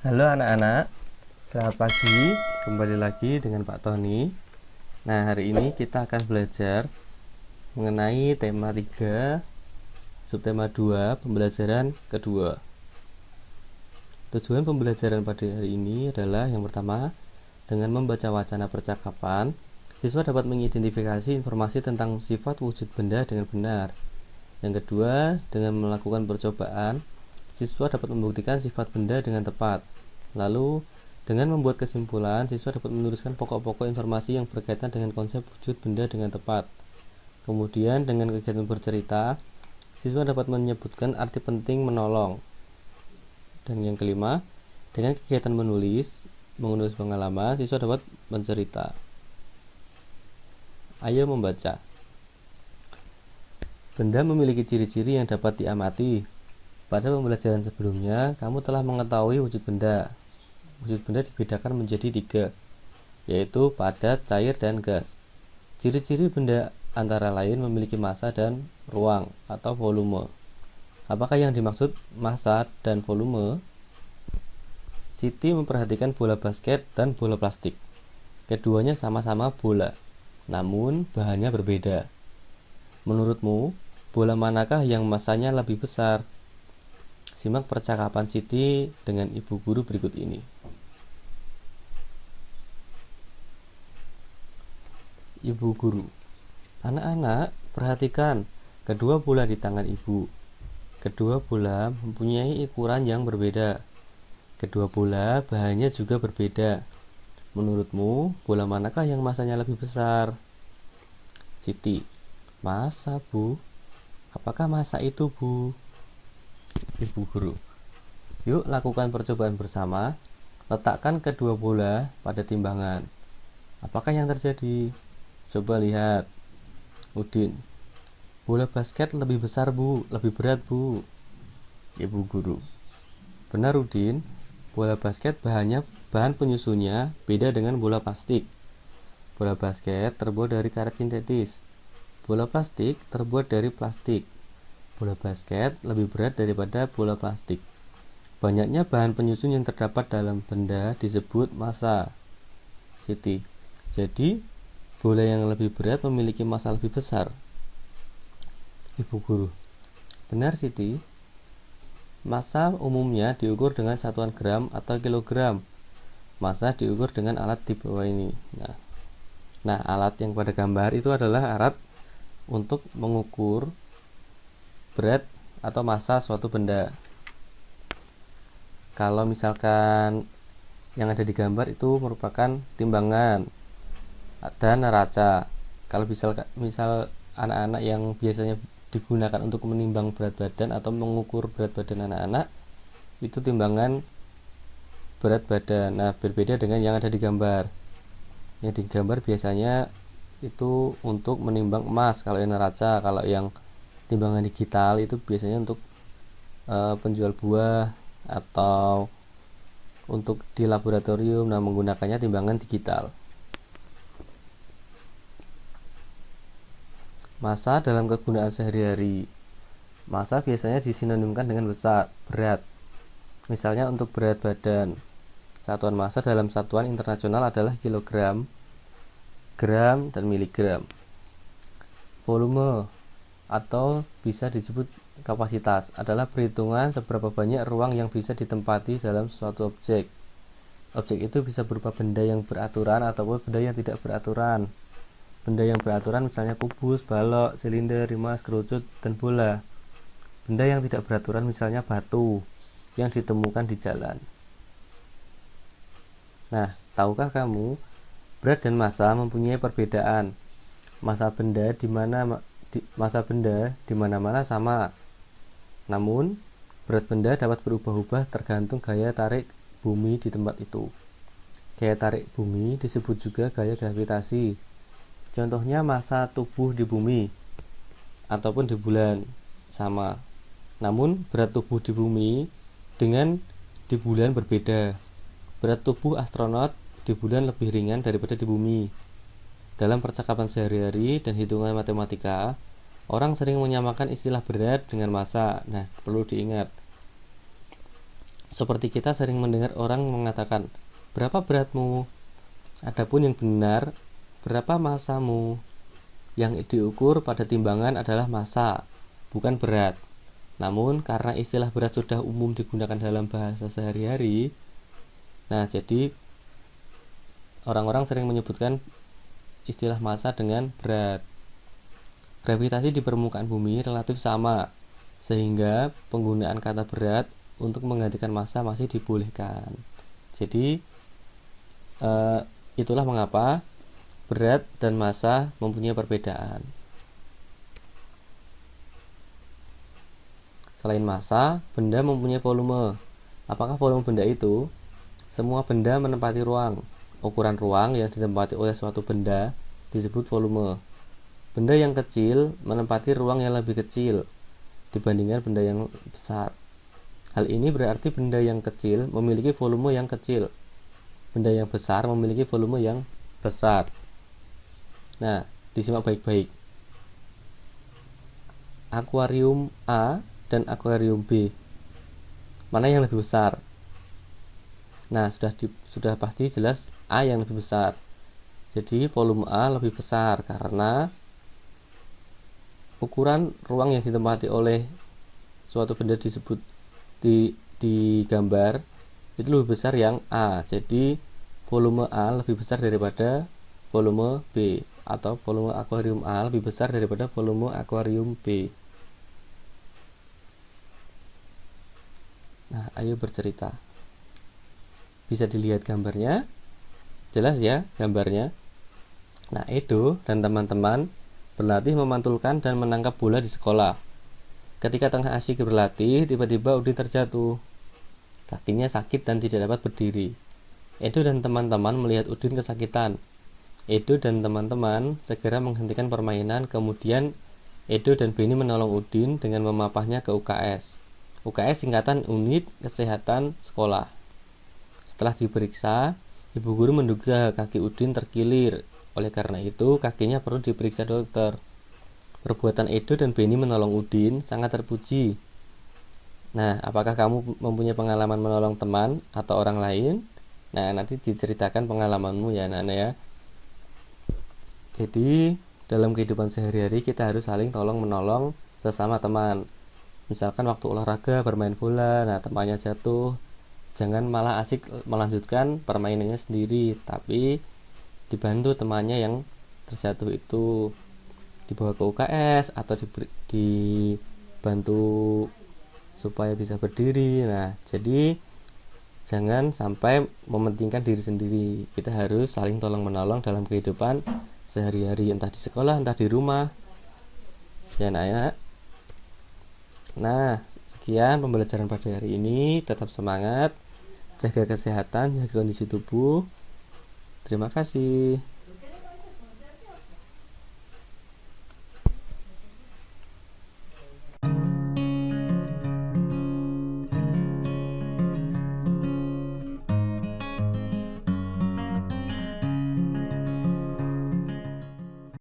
Halo anak-anak, selamat pagi, kembali lagi dengan Pak Tony. Nah, hari ini kita akan belajar mengenai tema 3, subtema 2, pembelajaran kedua. Tujuan pembelajaran pada hari ini adalah yang pertama, dengan membaca wacana percakapan, siswa dapat mengidentifikasi informasi tentang sifat wujud benda dengan benar. Yang kedua, dengan melakukan percobaan, siswa dapat membuktikan sifat benda dengan tepat. Lalu, dengan membuat kesimpulan, siswa dapat menuliskan pokok-pokok informasi yang berkaitan dengan konsep wujud benda dengan tepat. Kemudian, dengan kegiatan bercerita, siswa dapat menyebutkan arti penting menolong. Dan yang kelima, dengan kegiatan menulis pengalaman, siswa dapat mencerita. Ayo membaca. Benda memiliki ciri-ciri yang dapat diamati. Pada pembelajaran sebelumnya, kamu telah mengetahui wujud benda. Wujud benda dibedakan menjadi 3, yaitu padat, cair, dan gas. Ciri-ciri benda antara lain memiliki massa dan ruang atau volume. Apakah yang dimaksud massa dan volume? Siti memperhatikan bola basket dan bola plastik. Keduanya sama-sama bola, namun bahannya berbeda. Menurutmu, bola manakah yang massanya lebih besar? Simak percakapan Siti dengan ibu guru berikut ini. Ibu guru: anak-anak, perhatikan kedua bola di tangan ibu. Kedua bola mempunyai ukuran yang berbeda. Kedua bola bahannya juga berbeda. Menurutmu, bola manakah yang massanya lebih besar? Siti: massa, Bu. Apakah massa itu, Bu? Ibu guru: yuk lakukan percobaan bersama. Letakkan kedua bola pada timbangan. Apakah yang terjadi? Coba lihat. Udin: bola basket lebih besar, Bu. Lebih berat, Bu. Ibu guru: benar, Udin. Bola basket bahan penyusunnya beda dengan bola plastik. Bola basket terbuat dari karet sintetis. Bola plastik terbuat dari plastik. Bola basket lebih berat daripada bola plastik. Banyaknya bahan penyusun yang terdapat dalam benda disebut massa. Siti: jadi bola yang lebih berat memiliki massa lebih besar. Ibu guru: benar, Siti. Massa umumnya diukur dengan satuan gram atau kilogram. Massa diukur dengan alat di bawah ini. Nah, alat yang pada gambar itu adalah alat untuk mengukur berat atau massa suatu benda. Kalau misalkan yang ada di gambar itu merupakan timbangan dan neraca. Kalau misal anak-anak yang biasanya digunakan untuk menimbang berat badan atau mengukur berat badan anak-anak, itu timbangan berat badan. Nah, berbeda dengan yang ada di gambar. Yang di gambar biasanya itu untuk menimbang emas kalau yang neraca. Kalau yang timbangan digital itu biasanya untuk penjual buah atau untuk di laboratorium. Nah, menggunakannya timbangan digital. Massa dalam kegunaan sehari-hari. Massa biasanya disinonimkan dengan besar, berat. Misalnya untuk berat badan, satuan massa dalam satuan internasional adalah kilogram, gram, dan miligram. Volume atau bisa disebut kapasitas adalah perhitungan seberapa banyak ruang yang bisa ditempati dalam suatu objek. Objek itu bisa berupa benda yang beraturan ataupun benda yang tidak beraturan. Benda yang beraturan misalnya kubus, balok, silinder, rimas, kerucut, dan bola. Benda yang tidak beraturan misalnya batu yang ditemukan di jalan. Nah, tahukah kamu berat dan massa mempunyai perbedaan? Massa benda di mana-mana sama. Namun, berat benda dapat berubah-ubah tergantung gaya tarik bumi di tempat itu. Gaya tarik bumi disebut juga gaya gravitasi. Contohnya massa tubuh di bumi ataupun di bulan sama. Namun, berat tubuh di bumi dengan di bulan berbeda. Berat tubuh astronot di bulan lebih ringan daripada di bumi. Dalam percakapan sehari-hari dan hitungan matematika, orang sering menyamakan istilah berat dengan massa. Nah, perlu diingat, Seperti kita sering mendengar orang mengatakan, "Berapa beratmu?" Adapun yang benar, "Berapa massamu?" Yang diukur pada timbangan adalah massa, bukan berat. Namun karena istilah berat sudah umum digunakan dalam bahasa sehari-hari, nah jadi orang-orang sering menyebutkan istilah massa dengan berat. Gravitasi di permukaan bumi relatif sama, sehingga penggunaan kata berat untuk menggantikan massa masih dibolehkan. Jadi itulah mengapa berat dan massa mempunyai perbedaan. Selain massa, benda mempunyai volume. Apakah volume benda itu? Semua benda menempati ruang. Ukuran ruang yang ditempati oleh suatu benda disebut volume. Benda yang kecil menempati ruang yang lebih kecil dibandingkan benda yang besar. Hal ini berarti benda yang kecil memiliki volume yang kecil. Benda yang besar memiliki volume yang besar. Nah, disimak baik-baik. Akuarium A dan akuarium B, mana yang lebih besar? Nah, sudah pasti jelas A yang lebih besar. Jadi volume A lebih besar karena ukuran ruang yang ditempati oleh suatu benda disebut di gambar itu lebih besar yang A. Jadi volume A lebih besar daripada volume B, atau volume akuarium A lebih besar daripada volume akuarium B. Nah, ayo bercerita. Bisa dilihat gambarnya? Jelas ya gambarnya? Nah, Edo dan teman-teman berlatih memantulkan dan menangkap bola di sekolah. Ketika tengah asyik berlatih, tiba-tiba Udin terjatuh. Kakinya sakit dan tidak dapat berdiri. Edo dan teman-teman melihat Udin kesakitan. Edo dan teman-teman segera menghentikan permainan, kemudian Edo dan Beni menolong Udin dengan memapahnya ke UKS. UKS singkatan Unit Kesehatan Sekolah. Setelah diperiksa, ibu guru menduga kaki Udin terkilir. Oleh karena itu, kakinya perlu diperiksa dokter. Perbuatan Edo dan Beni menolong Udin sangat terpuji. Nah, apakah kamu mempunyai pengalaman menolong teman atau orang lain? Nah, nanti diceritakan pengalamanmu ya, Nana ya. Jadi, dalam kehidupan sehari-hari kita harus saling tolong-menolong sesama teman. Misalkan waktu olahraga bermain bola, nah temannya jatuh, jangan malah asik melanjutkan permainannya sendiri, tapi dibantu temannya yang terjatuh itu, dibawa ke UKS atau dibantu supaya bisa berdiri. Nah, jadi jangan sampai mementingkan diri sendiri. Kita harus saling tolong-menolong dalam kehidupan sehari-hari, entah di sekolah, entah di rumah. Ya, anak-anak. Nah, sekian pembelajaran pada hari ini. Tetap semangat, jaga kesehatan, jaga kondisi tubuh. Terima kasih.